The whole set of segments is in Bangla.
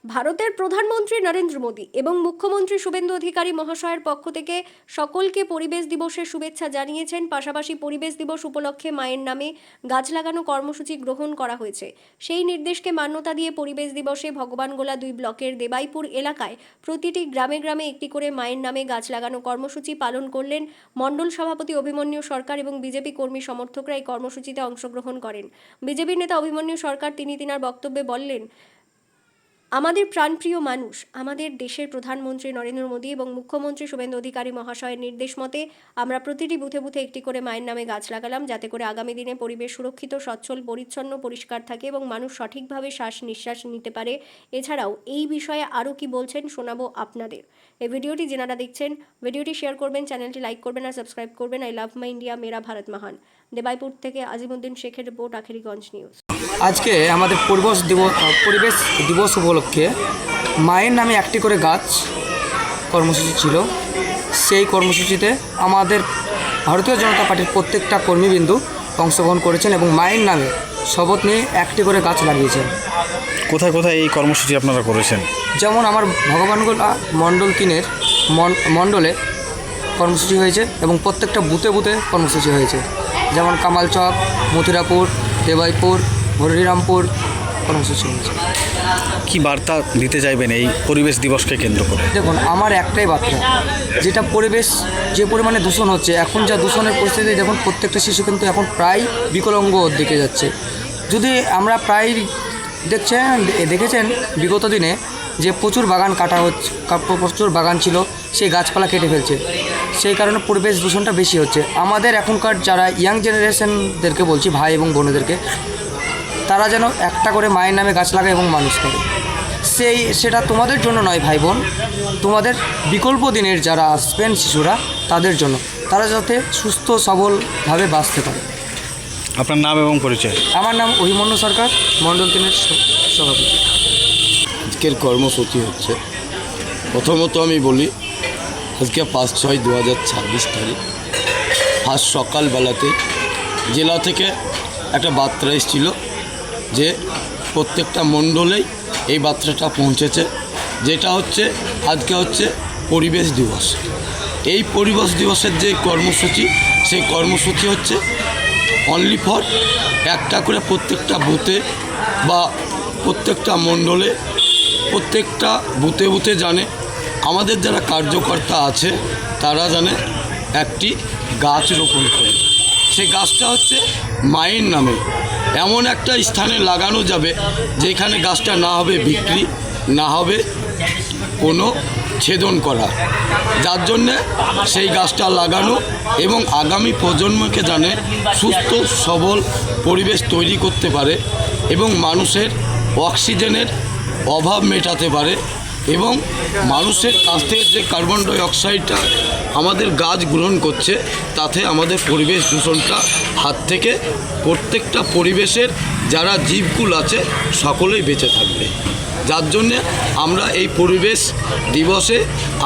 ভারতের প্রধানমন্ত্রী নরেন্দ্র মোদী এবং মুখ্যমন্ত্রী শুভেন্দু অধিকারী মহাশয়ের পক্ষ থেকে সকলকে পরিবেশ দিবসের শুভেচ্ছা জানিয়েছেন। পাশাপাশি পরিবেশ দিবস উপলক্ষে মায়ের নামে গাছ লাগানো কর্মসূচি গ্রহণ করা হয়েছে। সেই নির্দেশকে মান্যতা দিয়ে পরিবেশ দিবসে ভগবানগোলা 2 ব্লকের দেবাইপুর এলাকায় প্রতিটি গ্রামে গ্রামে একটি করে মায়ের নামে গাছ লাগানো কর্মসূচি পালন করলেন মণ্ডল সভাপতি অভিমন্যু সরকার এবং বিজেপি কর্মী সমর্থকরা এই কর্মসূচিতে অংশগ্রহণ করেন। বিজেপির নেতা অভিমন্যু সরকার তিনার বক্তব্যে বললেন, আমাদের প্রাণপ্রিয় মানুষ, আমাদের দেশের প্রধানমন্ত্রী নরেন্দ্র মোদী এবং মুখ্যমন্ত্রী শুভেন্দু অধিকারী মহাশয়ের নির্দেশ মতে আমরা প্রতিটি বুথে বুথে একটি করে মায়ের নামে গাছ লাগালাম, যাতে করে আগামী দিনে পরিবেশ সুরক্ষিত, সচ্ছল, পরিচ্ছন্ন, পরিষ্কার থাকে এবং মানুষ সঠিকভাবে শ্বাস নিঃশ্বাস নিতে পারে। এছাড়াও এই বিষয়ে আরও কি বলছেন শোনাবো আপনাদের। এই ভিডিওটি যেনারা দেখছেন, ভিডিওটি শেয়ার করবেন, চ্যানেলটি লাইক করবেন আর সাবস্ক্রাইব করবেন। আই লাভ মাই ইন্ডিয়া, মেরা ভারত মহান। দেবাইপুর থেকে আজিমুদ্দিন শেখের রিপোর্ট, আখেরিগঞ্জ নিউজ। আজকে আমাদের পরিবেশ দিবস উপলক্ষে মায়ের নামে একটি করে গাছ কর্মসূচি ছিল। সেই কর্মসূচিতে আমাদের ভারতীয় জনতা পার্টির প্রত্যেকটা কর্মীবৃন্দু অংশগ্রহণ করেছেন এবং মায়ের নামে শপথ নিয়ে একটি করে গাছ লাগিয়েছেন। কোথায় কোথায় এই কর্মসূচি আপনারা করেছেন? যেমন আমার ভগবানগোলা মণ্ডল 3-এর মণ্ডলে কর্মসূচি হয়েছে এবং প্রত্যেকটা বুথে বুথে কর্মসূচি হয়েছে, যেমন কামালচক, মথুরাপুর, দেবাইপুর, হরিরামপুর কর্মসূচি হয়েছে। কি বার্তা দিতে চাইবেন এই পরিবেশ দিবসকে কেন্দ্র করে? দেখুন, আমার একটাই বার্তা, যেটা পরিবেশ যে পরিমাণে দূষণ হচ্ছে, এখন যা দূষণের পরিস্থিতি, দেখুন প্রত্যেকটা শিশু কিন্তু এখন প্রায় বিকলাঙ্গ দিকে যাচ্ছে। যদি আমরা প্রায় দেখেছেন বিগত দিনে যে প্রচুর বাগান কাটা হচ্ছে, প্রচুর বাগান ছিল, সেই গাছপালা কেটে ফেলছে, সেই কারণে পরিবেশ দূষণটা বেশি হচ্ছে। আমাদের এখনকার যারা ইয়াং জেনারেশনদেরকে বলছি, ভাই এবং বোনেদেরকে, তারা যেন একটা করে মায়ের নামে গাছ লাগায় এবং মানুষ করে। সেটা তোমাদের জন্য নয় ভাই বোন, তোমাদের বিকল্প দিনের যারা আসবেন শিশুরা, তাদের জন্য, তারা যাতে সুস্থ সবলভাবে বাঁচতে পারে। আপনার নাম এবং পরিচয়? আমার নাম অভিমন্যু সরকার, মণ্ডল 3-এর সভাপতি। আজকের কর্মসূচি হচ্ছে, প্রথমত আমি বলি, আজকে 5/6/2026 তারিখ, আজ সকালবেলাতে জেলা থেকে একটা বার্তা এসেছিল যে প্রত্যেকটা মণ্ডলেই এই বার্তাটা পৌঁছেছে, যেটা হচ্ছে আজকে হচ্ছে পরিবেশ দিবস। এই পরিবেশ দিবসের যে কর্মসূচি, সেই কর্মসূচি হচ্ছে অনলি ফর একটা করে প্রত্যেকটা বুথে বা প্রত্যেকটা মণ্ডলে, প্রত্যেকটা বুথে বুথে জানে আমাদের যারা কার্যকর্তা আছে তারা জানে একটি গাছ রোপণ করে। সেই গাছটা হচ্ছে মায়ের নামে এমন একটা স্থানে লাগানো যাবে যেখানে গাছটা না হবে বিক্রি, না হবে কোনো ছেদন করা, যার জন্যে সেই গাছটা লাগানো এবং আগামী প্রজন্মকে জানে সুস্থ সবল পরিবেশ তৈরি করতে পারে এবং মানুষের অক্সিজেনের অভাব মেটাতে পারে এবং মানুষের কাছ থেকে যে কার্বন ডাই অক্সাইডটা আমাদের গাছ গ্রহণ করছে, তাতে আমাদের পরিবেশ দূষণটা হাত থেকে প্রত্যেকটা পরিবেশের যারা জীবকুল আছে সকলেই বেঁচে থাকবে। যার জন্যে আমরা এই পরিবেশ দিবসে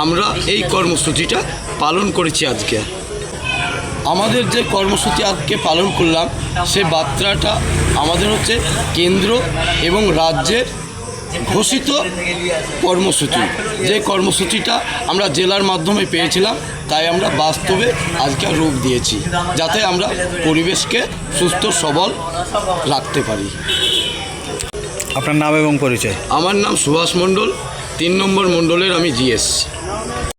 আমরা এই কর্মসূচিটা পালন করেছি। আজকে আমাদের যে কর্মসূচি আজকে পালন করলাম, সে বার্তাটা আমাদের হচ্ছে কেন্দ্র এবং রাজ্যের ঘোষিত কর্মসূচি। যে কর্মসূচিটা আমরা জেলার মাধ্যমে পেয়েছিলাম, তাই আমরা বাস্তবে আজকে রূপ দিয়েছি, যাতে আমরা পরিবেশকে সুস্থ সবল রাখতে পারি। আপনার নাম এবং পরিচয়? আমার নাম সুভাষ মণ্ডল, 3 নম্বর মণ্ডলের আমি জিএস।